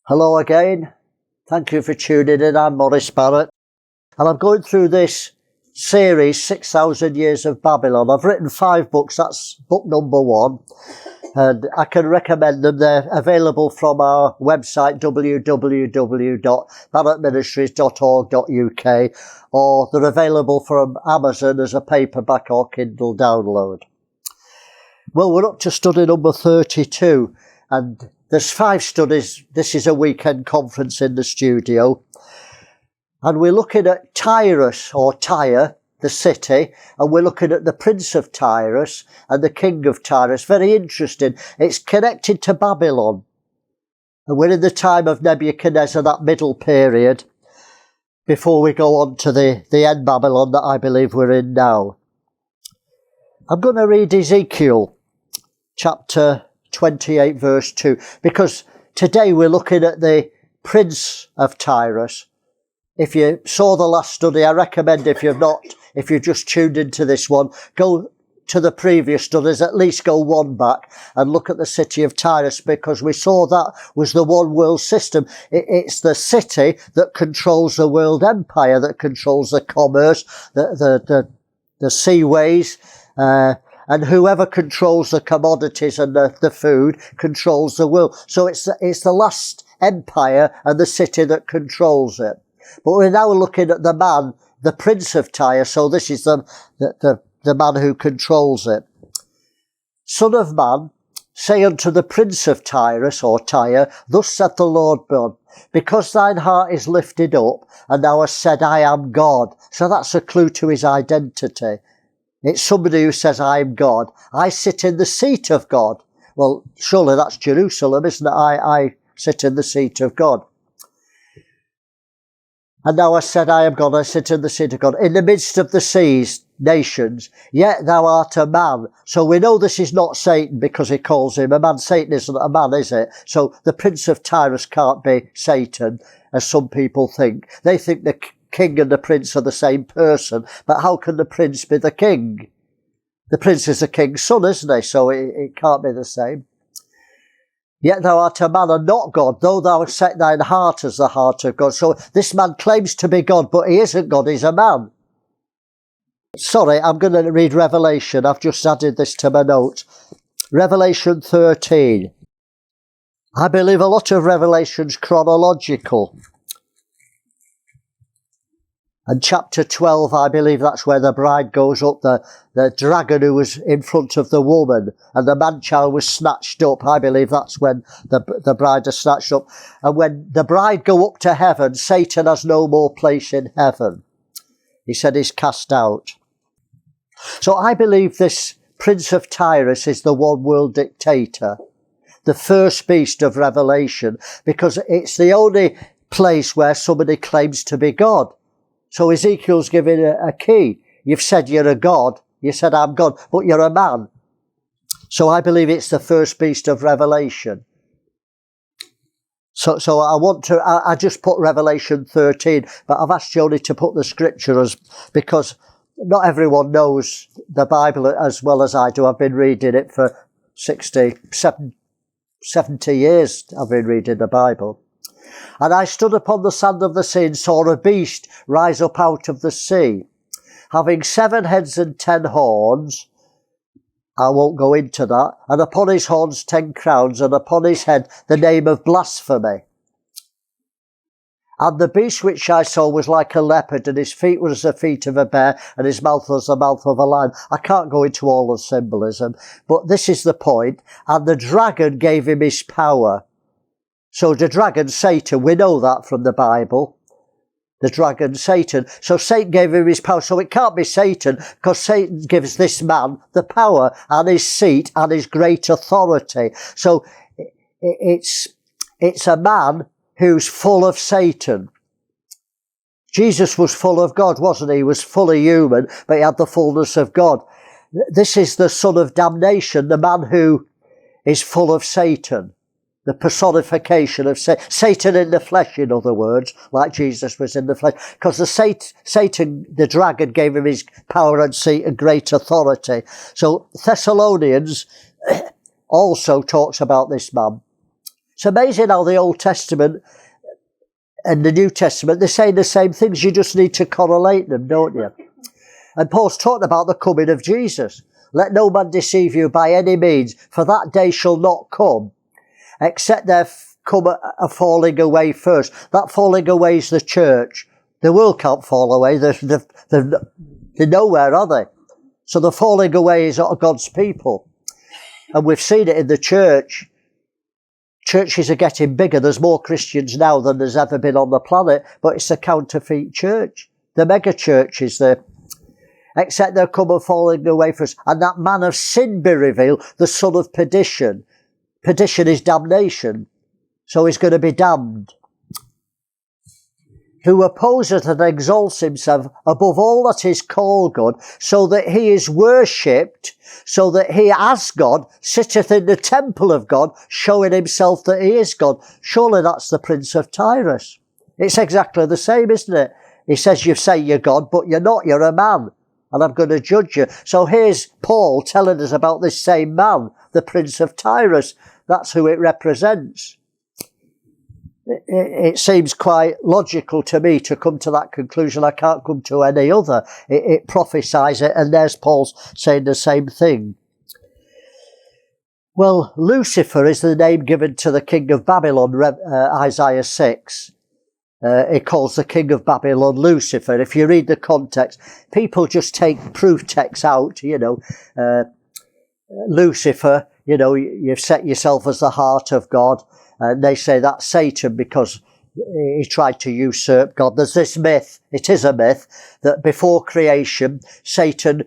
Hello again. Thank you for tuning in. I'm Maurice Barratt, and I'm going through this series, 6,000 Years of Babylon. I've written 5 books. That's book number 1, and I can recommend them. They're available from our website, www.barrattministries.org.uk, or they're available from Amazon as a paperback or Kindle download. Well, we're up to study number 32, and there's 5 studies. This is a weekend conference in the studio. And we're looking at Tyrus, or Tyre, the city, and we're looking at the Prince of Tyre and the King of Tyre. Very interesting. It's connected to Babylon. And we're in the time of Nebuchadnezzar, that middle period, before we go on to the end Babylon that I believe we're in now. I'm going to read Ezekiel chapter 28 verse 2, because today we're looking at the Prince of Tyre. If you saw the last study, I recommend, if you've just tuned into this one, go to the previous studies, at least go one back and look at the city of Tyre, because we saw that was the one world system. It's the city that controls the world empire, that controls the commerce, the seaways, and whoever controls the commodities and the food controls the world. So it's the last empire and the city that controls it. But we're now looking at the man, the Prince of Tyre. So this is the man who controls it. Son of man, say unto the Prince of Tyre, or Tyre, thus saith the Lord God, because thine heart is lifted up, and thou hast said, I am God. So that's a clue to his identity. It's somebody who says, I am God. I sit in the seat of God. Well, surely that's Jerusalem, isn't it? I sit in the seat of God. And now I said, I am God, I sit in the seat of God. In the midst of the seas, nations, yet thou art a man. So we know this is not Satan, because he calls him a man. Satan isn't a man, is it? So the Prince of Tyre can't be Satan, as some people think. They think the king and the prince are the same person, but how can the prince be the king? The prince is the king's son, isn't he? So it can't be the same. Yet thou art a man and not God, though thou hast set thine heart as the heart of God. So this man claims to be God, but he isn't God, he's a man. Sorry, I'm going to read Revelation. I've just added this to my notes. Revelation 13. I believe a lot of Revelation's chronological. And chapter 12, I believe that's where the bride goes up, the dragon who was in front of the woman, and the man-child was snatched up. I believe that's when the bride is snatched up. And when the bride go up to heaven, Satan has no more place in heaven. He said he's cast out. So I believe this Prince of Tyre is the one world dictator, the first beast of Revelation, because it's the only place where somebody claims to be God. So Ezekiel's giving a key. You've said you're a God. You said, I'm God, but you're a man. So I believe it's the first beast of Revelation. So I just put Revelation 13, but I've asked Joni to put the scriptures, because not everyone knows the Bible as well as I do. I've been reading it for 70 years. I've been reading the Bible. And I stood upon the sand of the sea and saw a beast rise up out of the sea, having 7 heads and 10 horns. I won't go into that. And upon his horns 10 crowns, and upon his head the name of blasphemy. And the beast which I saw was like a leopard, and his feet were as the feet of a bear, and his mouth was the mouth of a lion. I can't go into all the symbolism, but this is the point. And the dragon gave him his power. So the dragon, Satan, we know that from the Bible. The dragon, Satan. So Satan gave him his power. So it can't be Satan, because Satan gives this man the power and his seat and his great authority. So it's a man who's full of Satan. Jesus was full of God, wasn't he? He was fully human, but he had the fullness of God. This is the son of damnation, the man who is full of Satan. The personification of Satan in the flesh, in other words, like Jesus was in the flesh. Because Satan, the dragon, gave him his power and seat and great authority. So Thessalonians also talks about this man. It's amazing how the Old Testament and the New Testament, they're saying the same things. You just need to correlate them, don't you? And Paul's talking about the coming of Jesus. Let no man deceive you by any means, for that day shall not come, except there come a falling away first. That falling away is the church. The world can't fall away. They're nowhere, are they? So the falling away is God's people. And we've seen it in the church. Churches are getting bigger. There's more Christians now than there's ever been on the planet, but it's a counterfeit church. The mega churches, except they'll come and falling away for us. And that man of sin be revealed, the son of perdition. Perdition is damnation. So he's going to be damned. Who opposeth and exalts himself above all that is called God, so that he is worshipped, so that he as God sitteth in the temple of God, showing himself that he is God. Surely that's the Prince of Tyre. It's exactly the same, isn't it? He says, you say you're God, but you're not, you're a man, and I'm going to judge you. So here's Paul telling us about this same man, the Prince of Tyre. That's who it represents. It seems quite logical to me to come to that conclusion. I can't come to any other. It prophesies it, and there's Paul saying the same thing. Well, Lucifer is the name given to the king of Babylon, Isaiah 6. He calls the king of Babylon Lucifer. If you read the context, people just take proof texts out, Lucifer, you've set yourself as the heart of God. And they say that's Satan because he tried to usurp God. There's this myth, it is a myth, that before creation, Satan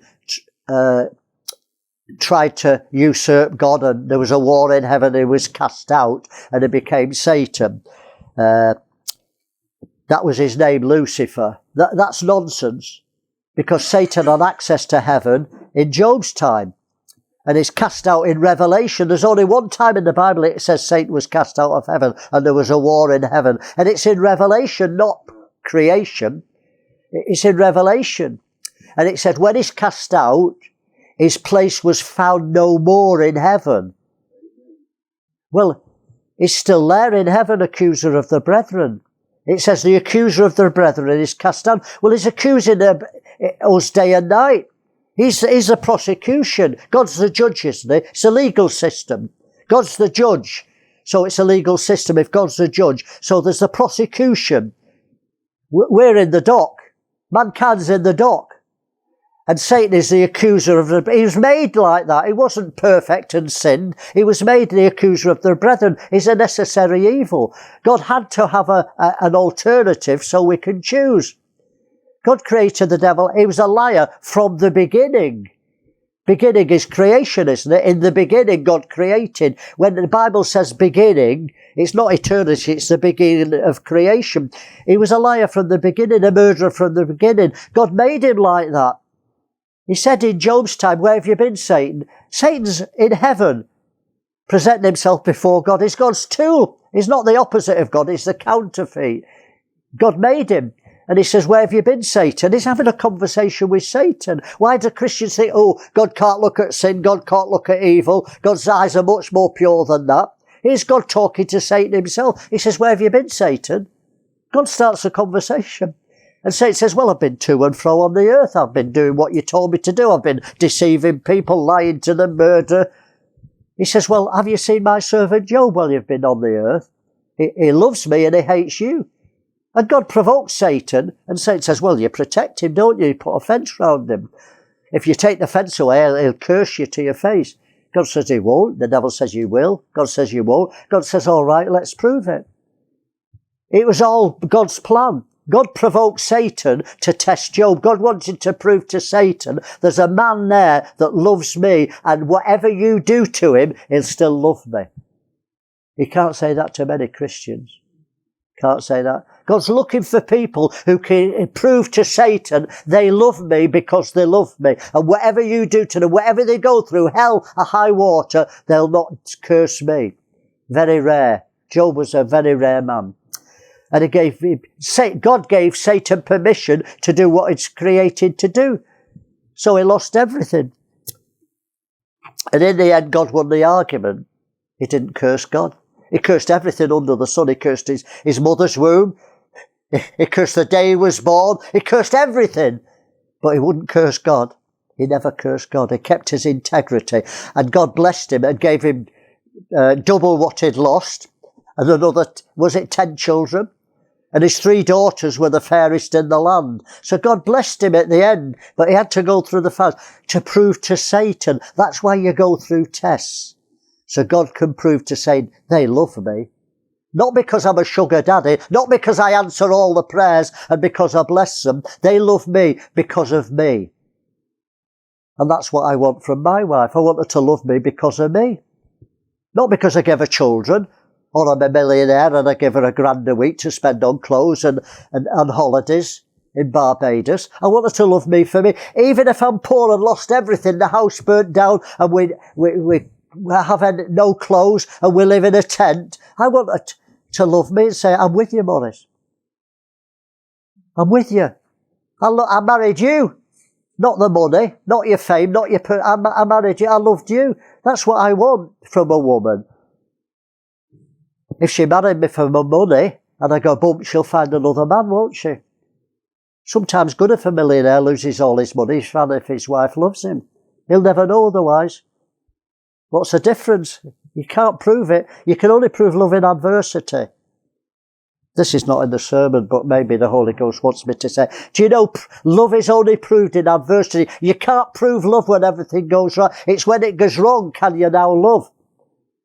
tried to usurp God, and there was a war in heaven. He was cast out and he became Satan. That was his name, Lucifer. That's nonsense, because Satan had access to heaven in Job's time. And is cast out in Revelation. There's only one time in the Bible it says Satan was cast out of heaven and there was a war in heaven. And it's in Revelation, not creation. It's in Revelation. And it said when he's cast out, his place was found no more in heaven. Well, he's still there in heaven, accuser of the brethren. It says the accuser of the brethren is cast down. Well, he's accusing us day and night. He's the prosecution. God's the judge, isn't he? It's a legal system. God's the judge. So it's a legal system if God's the judge. So there's the prosecution. We're in the dock. Mankind's in the dock. And Satan is the accuser of the... He was made like that. He wasn't perfect and sinned. He was made the accuser of the brethren. He's a necessary evil. God had to have an alternative so we can choose. God created the devil. He was a liar from the beginning. Beginning is creation, isn't it? In the beginning, God created. When the Bible says beginning, it's not eternity, it's the beginning of creation. He was a liar from the beginning, a murderer from the beginning. God made him like that. He said in Job's time, where have you been, Satan? Satan's in heaven, presenting himself before God. He's God's tool. He's not the opposite of God, he's the counterfeit. God made him. And he says, where have you been, Satan? He's having a conversation with Satan. Why do Christians think, oh, God can't look at sin, God can't look at evil, God's eyes are much more pure than that? Here's God talking to Satan himself. He says, where have you been, Satan? God starts a conversation. And Satan says, well, I've been to and fro on the earth. I've been doing what you told me to do. I've been deceiving people, lying to them, murder. He says, well, have you seen my servant Job while you've been on the earth? He loves me and he hates you. And God provokes Satan, and Satan says, well, you protect him, don't you? You put a fence round him. If you take the fence away, he'll curse you to your face. God says he won't. The devil says you will. God says you won't. God says, all right, let's prove it. It was all God's plan. God provoked Satan to test Job. God wanted to prove to Satan, there's a man there that loves me, and whatever you do to him, he'll still love me. You can't say that to many Christians. Can't say that. God's looking for people who can prove to Satan, they love me because they love me. And whatever you do to them, whatever they go through, hell or high water, they'll not curse me. Very rare. Job was a very rare man. And God gave Satan permission to do what it's created to do. So he lost everything. And in the end, God won the argument. He didn't curse God. He cursed everything under the sun. He cursed his mother's womb. He cursed the day he was born. He cursed everything. But he wouldn't curse God. He never cursed God. He kept his integrity. And God blessed him and gave him double what he'd lost. And another, 10 children? And his 3 daughters were the fairest in the land. So God blessed him at the end, but he had to go through the fast to prove to Satan. That's why you go through tests. So God can prove to Satan, they love me. Not because I'm a sugar daddy, not because I answer all the prayers and because I bless them. They love me because of me. And that's what I want from my wife. I want her to love me because of me. Not because I gave her children, or I'm a millionaire and I give her £1,000 a week to spend on clothes and holidays in Barbados. I want her to love me for me. Even if I'm poor and lost everything, the house burnt down and we have no clothes and we live in a tent, I want her to love me and say, I'm with you, Maurice. I'm with you. I married you. Not the money, not your fame, not your... I married you. I loved you. That's what I want from a woman. If she married me for my money and I go bump, she'll find another man, won't she? Sometimes good if a millionaire loses all his money, he's fine if his wife loves him. He'll never know otherwise. What's the difference? You can't prove it. You can only prove love in adversity. This is not in the sermon, but maybe the Holy Ghost wants me to say. Do you know love is only proved in adversity? You can't prove love when everything goes right. It's when it goes wrong, can you now love?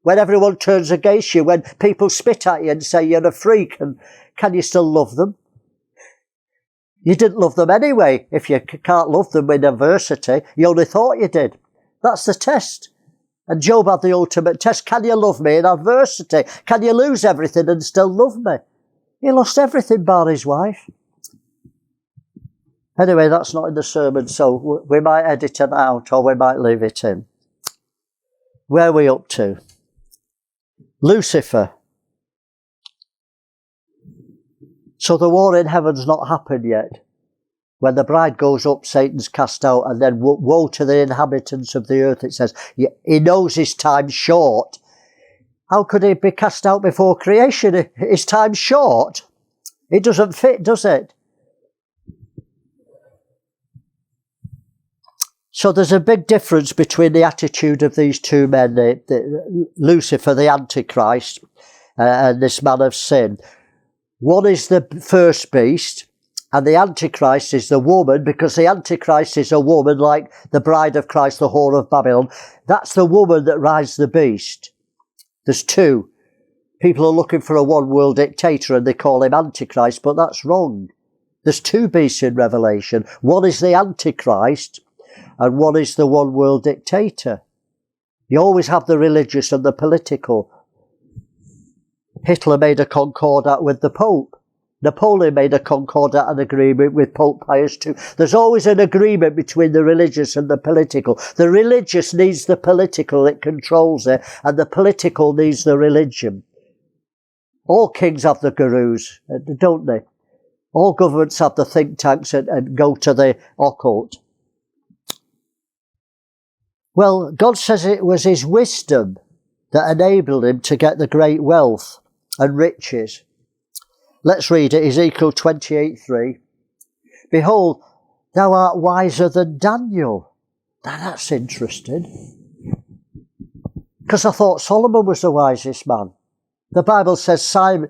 When everyone turns against you, when people spit at you and say you're a freak, and can you still love them? You didn't love them anyway. If you can't love them in adversity, you only thought you did. That's the test. And Job had the ultimate test. Can you love me in adversity? Can you lose everything and still love me? He lost everything bar his wife. Anyway, that's not in the sermon, so we might edit it out or we might leave it in. Where are we up to? Lucifer. So the war in heaven's not happened yet. When the bride goes up, Satan's cast out, and then woe to the inhabitants of the earth, it says. He knows his time's short. How could he be cast out before creation? His time's short. It doesn't fit, does it? So there's a big difference between the attitude of these two men, Lucifer, the Antichrist, and this man of sin. One is the first beast, and the Antichrist is the woman, because the Antichrist is a woman like the bride of Christ, the whore of Babylon. That's the woman that rides the beast. There's two. People are looking for a one-world dictator and they call him Antichrist, but that's wrong. There's two beasts in Revelation. One is the Antichrist and one is the one-world dictator. You always have the religious and the political. Hitler made a concordat with the Pope. Napoleon made a concordat, an agreement with Pope Pius II. There's always an agreement between the religious and the political. The religious needs the political, it controls it, and the political needs the religion. All kings have the gurus, don't they? All governments have the think tanks and go to the occult. Well, God says it was his wisdom that enabled him to get the great wealth and riches. Let's read it, Ezekiel 28:3. Behold, thou art wiser than Daniel. Now that's interesting. Because I thought Solomon was the wisest man. The Bible says Solomon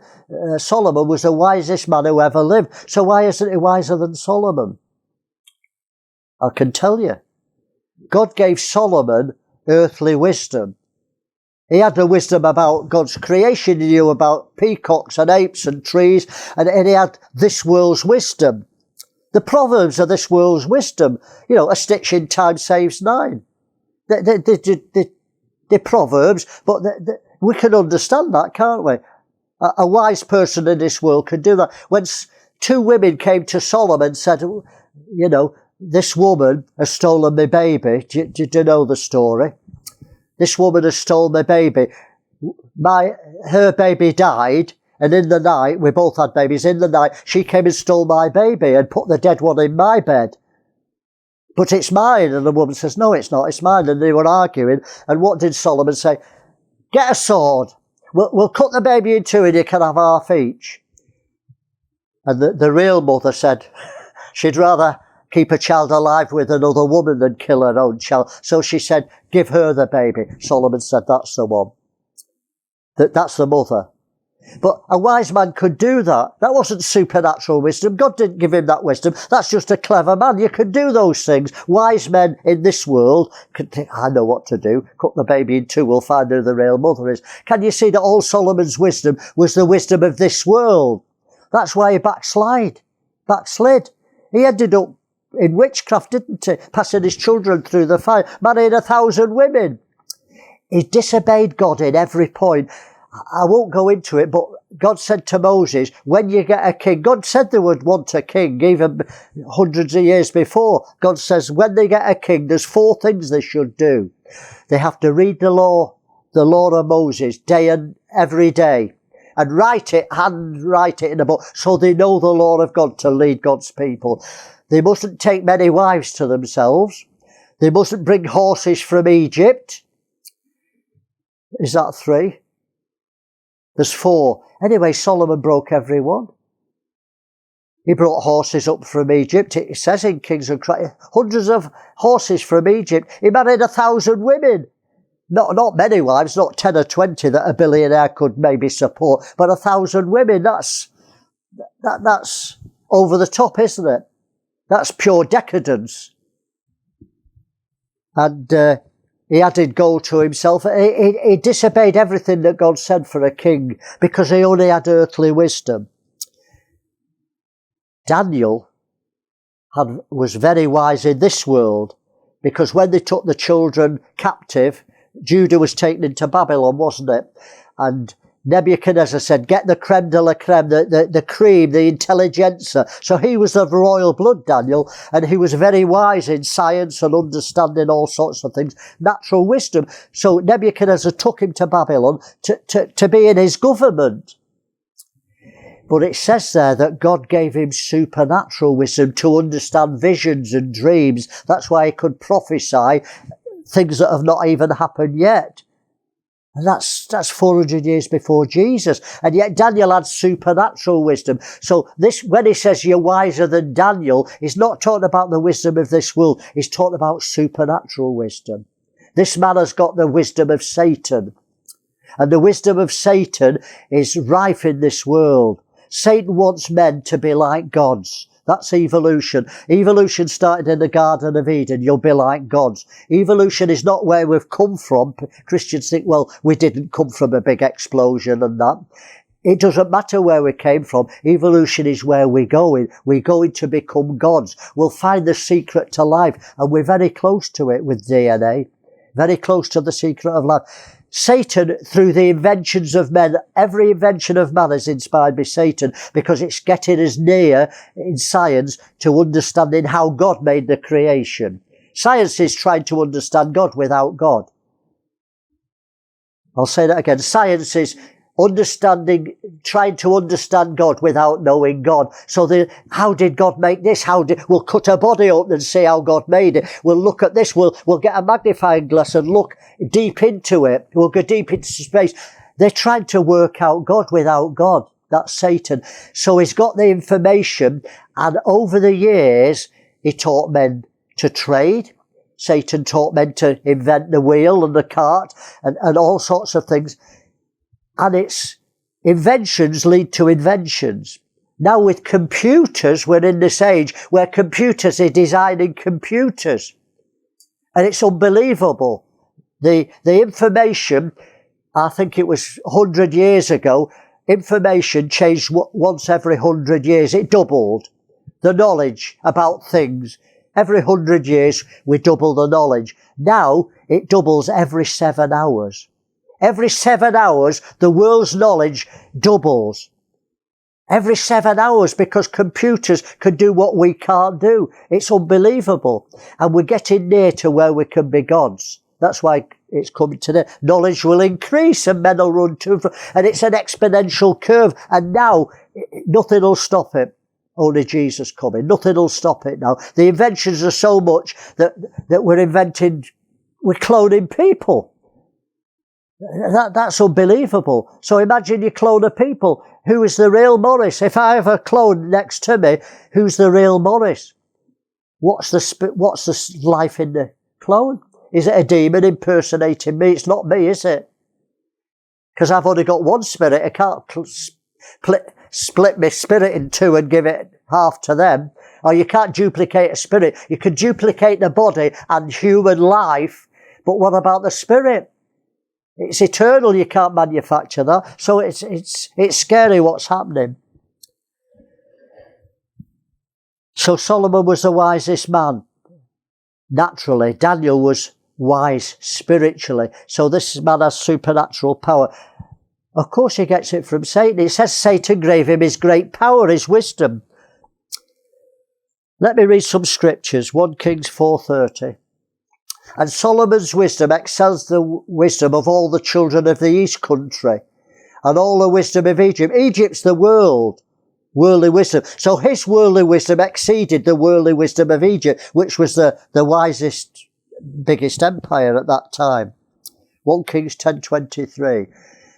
was the wisest man who ever lived. So why isn't he wiser than Solomon? I can tell you. God gave Solomon earthly wisdom. He had the wisdom about God's creation. He knew about peacocks and apes and trees. And he had this world's wisdom. The Proverbs are this world's wisdom. You know, a stitch in time saves 9. They're Proverbs, but we can understand that, can't we? A wise person in this world can do that. When two women came to Solomon and said, you know, this woman has stolen my baby. Do you know the story? This woman has stolen my baby. Her baby died, and in the night, we both had babies, in the night, she came and stole my baby and put the dead one in my bed. But it's mine. And the woman says, no, it's not, it's mine. And they were arguing. And what did Solomon say? Get a sword. we'll cut the baby in two and you can have half each. And the real mother said she'd rather keep a child alive with another woman than kill her own child. So she said, give her the baby. Solomon said, that's the one. That's the mother. But a wise man could do that. That wasn't supernatural wisdom. God didn't give him that wisdom. That's just a clever man. You can do those things. Wise men in this world could think, I know what to do. Cut the baby in two. We'll find who the real mother is. Can you see that all Solomon's wisdom was the wisdom of this world? That's why he backslid. He ended up in witchcraft, didn't he? Passing his children through the fire, marrying 1,000 women. He disobeyed God in every point. I won't go into it, but God said to Moses, when you get a king, God said they would want a king, even hundreds of years before. God says when they get a king, there's 4 things they should do. They have to read the law of Moses, day and every day, and handwrite it in a book, so they know the law of God to lead God's people. They mustn't take many wives to themselves. They mustn't bring horses from Egypt. Is that 3? There's 4. Anyway, Solomon broke every one. He brought horses up from Egypt. It says in Kings and Chronicles, hundreds of horses from Egypt. He married 1,000 women. Not many wives, not 10 or 20 that a billionaire could maybe support, but 1,000 women. That's over the top, isn't it? That's pure decadence. And he added gold to himself. He disobeyed everything that God said for a king because he only had earthly wisdom. Daniel was very wise in this world because when they took the children captive, Judah was taken into Babylon, wasn't it? And Nebuchadnezzar said, get the creme de la creme, the cream, the intelligentsia. So he was of royal blood, Daniel, and he was very wise in science and understanding all sorts of things, natural wisdom. So Nebuchadnezzar took him to Babylon to be in his government. But it says there that God gave him supernatural wisdom to understand visions and dreams. That's why he could prophesy things that have not even happened yet. And that's 400 years before Jesus. And yet Daniel had supernatural wisdom. So when he says you're wiser than Daniel, he's not talking about the wisdom of this world. He's talking about supernatural wisdom. This man has got the wisdom of Satan. And the wisdom of Satan is rife in this world. Satan wants men to be like gods. That's evolution. Evolution started in the Garden of Eden. You'll be like gods. Evolution is not where we've come from. Christians think, well, we didn't come from a big explosion and that. It doesn't matter where we came from. Evolution is where we're going. We're going to become gods. We'll find the secret to life, and we're very close to it with DNA. Very close to the secret of life. Satan, through the inventions of men, every invention of man is inspired by Satan because it's getting us near in science to understanding how God made the creation. Science is trying to understand God without God. I'll say that again. Science is trying to understand God without knowing God. So how did God make this? We'll cut a body open and see how God made it. We'll look at this. We'll get a magnifying glass and look deep into it. We'll go deep into space. They're trying to work out God without God. That's Satan. So he's got the information, and over the years, he taught men to trade. Satan taught men to invent the wheel and the cart and all sorts of things. And its inventions lead to inventions. Now with computers, we're in this age where computers are designing computers. And it's unbelievable. The information, I think it was 100 years ago, information changed once every 100 years. It doubled. The knowledge about things. Every 100 years, we double the knowledge. Now, it doubles every 7 hours. Every 7 hours, the world's knowledge doubles. Every 7 hours, because computers can do what we can't do. It's unbelievable. And we're getting near to where we can be gods. That's why it's coming today. Knowledge will increase and men will run to and fro. And it's an exponential curve. And now, nothing will stop it. Only Jesus coming. Nothing will stop it now. The inventions are so much that we're cloning people. That's unbelievable. So imagine you clone a people. Who is the real Maurice? If I have a clone next to me, who's the real Maurice? What's the life in the clone? Is it a demon impersonating me? It's not me, is it? Because I've only got one spirit. I can't split my spirit in two and give it half to them. Or you can't duplicate a spirit. You can duplicate the body and human life, but what about the spirit? It's eternal. You can't manufacture that. So it's scary what's happening. So Solomon was the wisest man. Naturally, Daniel was wise spiritually. So this man has supernatural power. Of course he gets it from Satan. It says Satan gave him his great power, his wisdom. Let me read some scriptures. 1 Kings 4:30. And Solomon's wisdom excels the wisdom of all the children of the east country and all the wisdom of Egypt. Egypt's the worldly wisdom. So his worldly wisdom exceeded the worldly wisdom of Egypt, which was the wisest, biggest empire at that time. 1 Kings 10:23.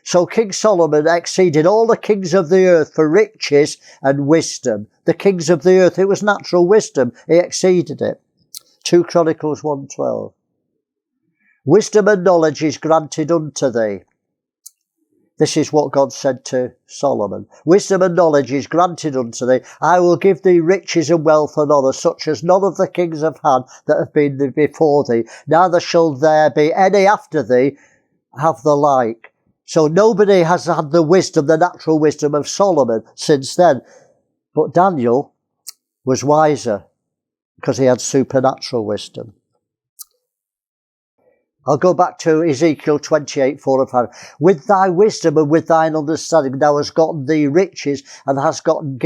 So King Solomon exceeded all the kings of the earth for riches and wisdom. The kings of the earth, it was natural wisdom. He exceeded it. 2 Chronicles 1:12. Wisdom and knowledge is granted unto thee. This is what God said to Solomon. Wisdom and knowledge is granted unto thee. I will give thee riches and wealth and honour, such as none of the kings have had that have been before thee. Neither shall there be any after thee have the like. So nobody has had the wisdom, the natural wisdom of Solomon since then. But Daniel was wiser because he had supernatural wisdom. I'll go back to Ezekiel 28:4 and 5. With thy wisdom and with thine understanding thou hast gotten thee riches and hast gotten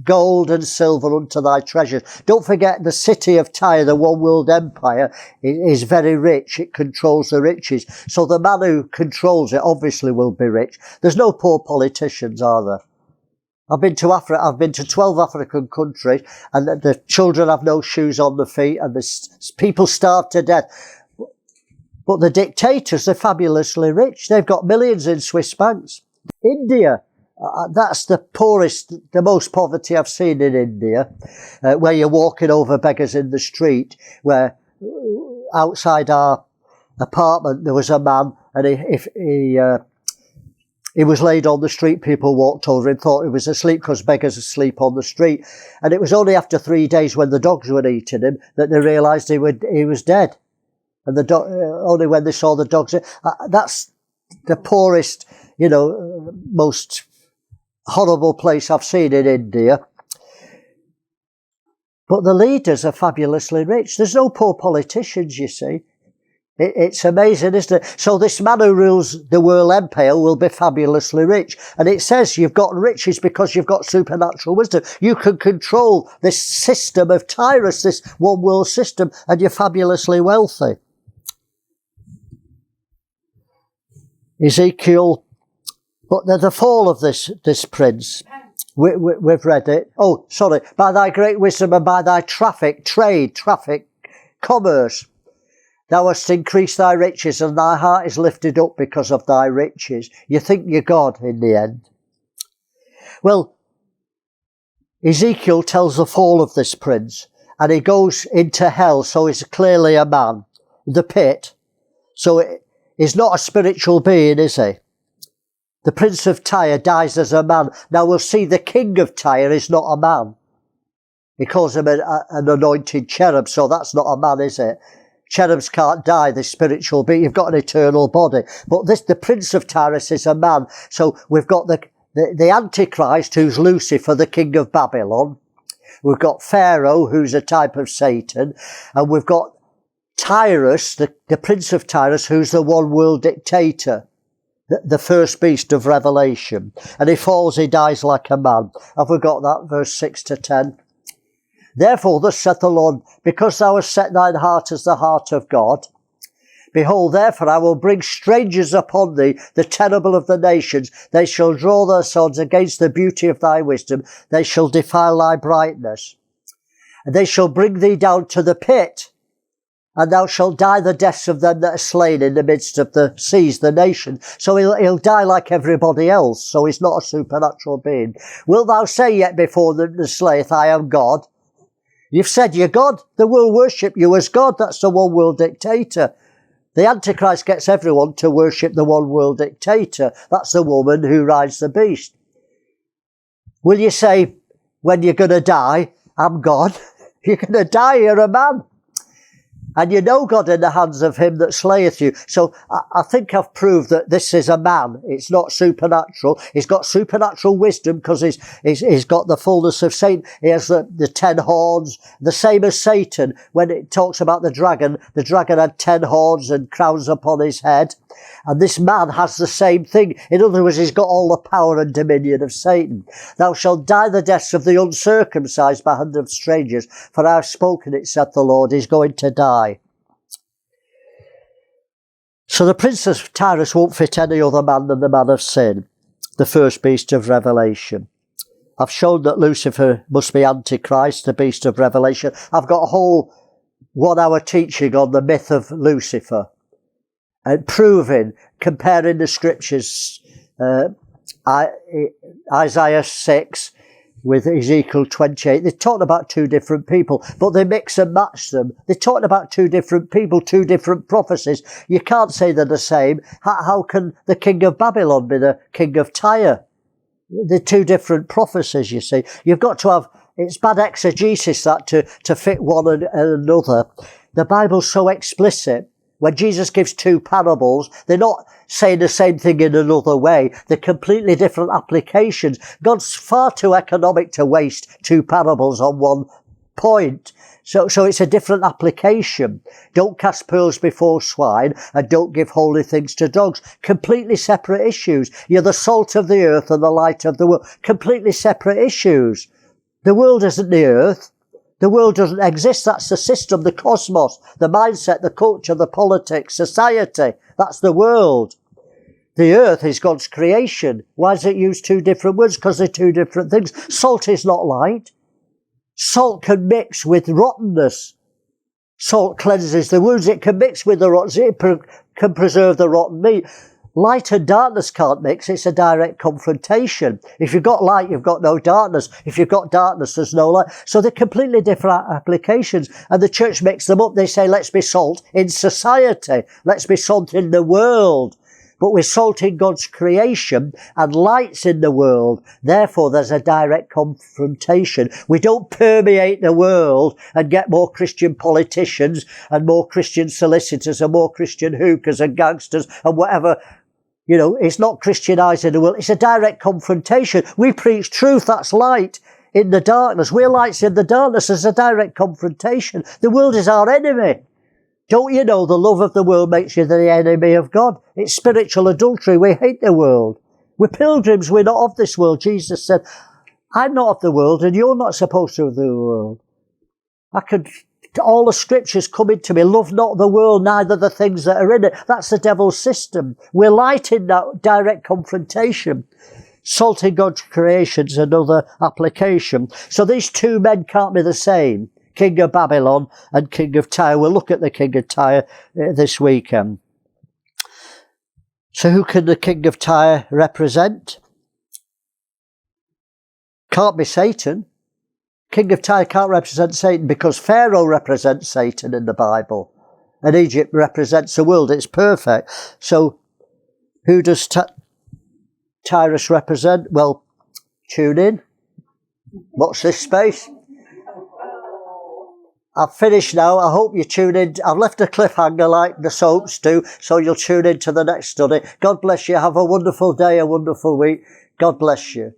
gold and silver unto thy treasures. Don't forget the city of Tyre, the one world empire, is very rich. It controls the riches. So the man who controls it obviously will be rich. There's no poor politicians, are there? I've been to Africa. I've been to 12 African countries, and the children have no shoes on their feet, and the people starve to death. But the dictators are fabulously rich. They've got millions in Swiss banks. India, that's the poorest, the most poverty I've seen in India, where you're walking over beggars in the street, where outside our apartment there was a man, and he was laid on the street. People walked over him, thought he was asleep because beggars asleep on the street. And it was only after 3 days when the dogs were eating him that they realised he was dead. And only when they saw the dogs. That's the poorest, most horrible place I've seen in India. But the leaders are fabulously rich. There's no poor politicians, you see. It's amazing, isn't it? So this man who rules the world empire will be fabulously rich. And it says you've got riches because you've got supernatural wisdom. You can control this system of Tyrus, this one world system, and you're fabulously wealthy. Ezekiel, but the fall of this prince, we've read it. Oh, sorry. By thy great wisdom and by thy traffic, commerce, thou hast increased thy riches, and thy heart is lifted up because of thy riches. You think you're God in the end. Well, Ezekiel tells the fall of this prince, and he goes into hell, so he's clearly a man. The pit. So he's not a spiritual being, is he? The Prince of Tyre dies as a man. Now we'll see the King of Tyre is not a man. He calls him an anointed cherub, so that's not a man, is it? Cherubs can't die, the spiritual being. You've got an eternal body. But the Prince of Tyre is a man. So we've got the Antichrist, who's Lucifer, the king of Babylon. We've got Pharaoh, who's a type of Satan. And we've got Tyrus, the Prince of Tyrus, who's the one world dictator, the first beast of Revelation. And he falls, he dies like a man. Have we got that? Verse 6 to 10. Therefore, thus saith the Lord, because thou hast set thine heart as the heart of God, behold, therefore I will bring strangers upon thee, the terrible of the nations. They shall draw their swords against the beauty of thy wisdom. They shall defile thy brightness. And they shall bring thee down to the pit. And thou shalt die the deaths of them that are slain in the midst of the seas, the nation. So he'll die like everybody else. So he's not a supernatural being. Wilt thou say yet before the slayeth, I am God? You've said you're God. They will worship you as God. That's the one world dictator. The Antichrist gets everyone to worship the one world dictator. That's the woman who rides the beast. Will you say, when you're going to die, I'm God? You're going to die, you're a man. And you know God in the hands of him that slayeth you. So I think I've proved that this is a man. It's not supernatural. He's got supernatural wisdom because he's got the fullness of Satan. He has the 10 horns, the same as Satan. When it talks about the dragon had 10 horns and crowns upon his head. And this man has the same thing. In other words, he's got all the power and dominion of Satan. Thou shalt die the deaths of the uncircumcised by hand of strangers, for I have spoken it, saith the Lord. He's going to die. So the Prince of Tyre won't fit any other man than the man of sin, the first beast of Revelation. I've shown that Lucifer must be Antichrist, the beast of Revelation. I've got a whole 1 hour teaching on the myth of Lucifer. And proving, comparing the scriptures, Isaiah 6 with Ezekiel 28. They're talking about 2 different people, but they mix and match them. They're talking about 2 different people, 2 different prophecies. You can't say they're the same. How can the king of Babylon be the king of Tyre? They're 2 different prophecies, you see. You've got to have, it's bad exegesis that to fit one and another. The Bible's so explicit. When Jesus gives 2 parables, they're not saying the same thing in another way. They're completely different applications. God's far too economic to waste 2 parables on one point. So it's a different application. Don't cast pearls before swine and don't give holy things to dogs. Completely separate issues. You're the salt of the earth and the light of the world. Completely separate issues. The world isn't the earth. The world doesn't exist. That's the system, the cosmos, the mindset, the culture, the politics, society. That's the world. The earth is God's creation. Why does it use 2 different words? Because they're 2 different things. Salt is not light. Salt can mix with rottenness. Salt cleanses the wounds. It can mix with the rotten. It can preserve the rotten meat. Light and darkness can't mix. It's a direct confrontation. If you've got light, you've got no darkness. If you've got darkness, there's no light. So they're completely different applications. And the church mixes them up. They say, let's be salt in society. Let's be salt in the world. But we're salt in God's creation and light's in the world. Therefore, there's a direct confrontation. We don't permeate the world and get more Christian politicians and more Christian solicitors and more Christian hookers and gangsters and whatever. You know, it's not Christianising the world. It's a direct confrontation. We preach truth. That's light in the darkness. We're lights in the darkness. There's a direct confrontation. The world is our enemy. Don't you know the love of the world makes you the enemy of God? It's spiritual adultery. We hate the world. We're pilgrims. We're not of this world. Jesus said, I'm not of the world and you're not supposed to be of the world. All the scriptures come into me. Love not the world, neither the things that are in it. That's the devil's system. We're light in that direct confrontation. Salt in God's creation is another application. So these 2 men can't be the same. King of Babylon and King of Tyre. We'll look at the King of Tyre this weekend. So who can the King of Tyre represent? Can't be Satan. King of Tyre can't represent Satan because Pharaoh represents Satan in the Bible. And Egypt represents the world. It's perfect. So who does Tyrus represent? Well, tune in. Watch this space. I've finished now. I hope you tune in. I've left a cliffhanger like the soaps do, so you'll tune in to the next study. God bless you. Have a wonderful day, a wonderful week. God bless you.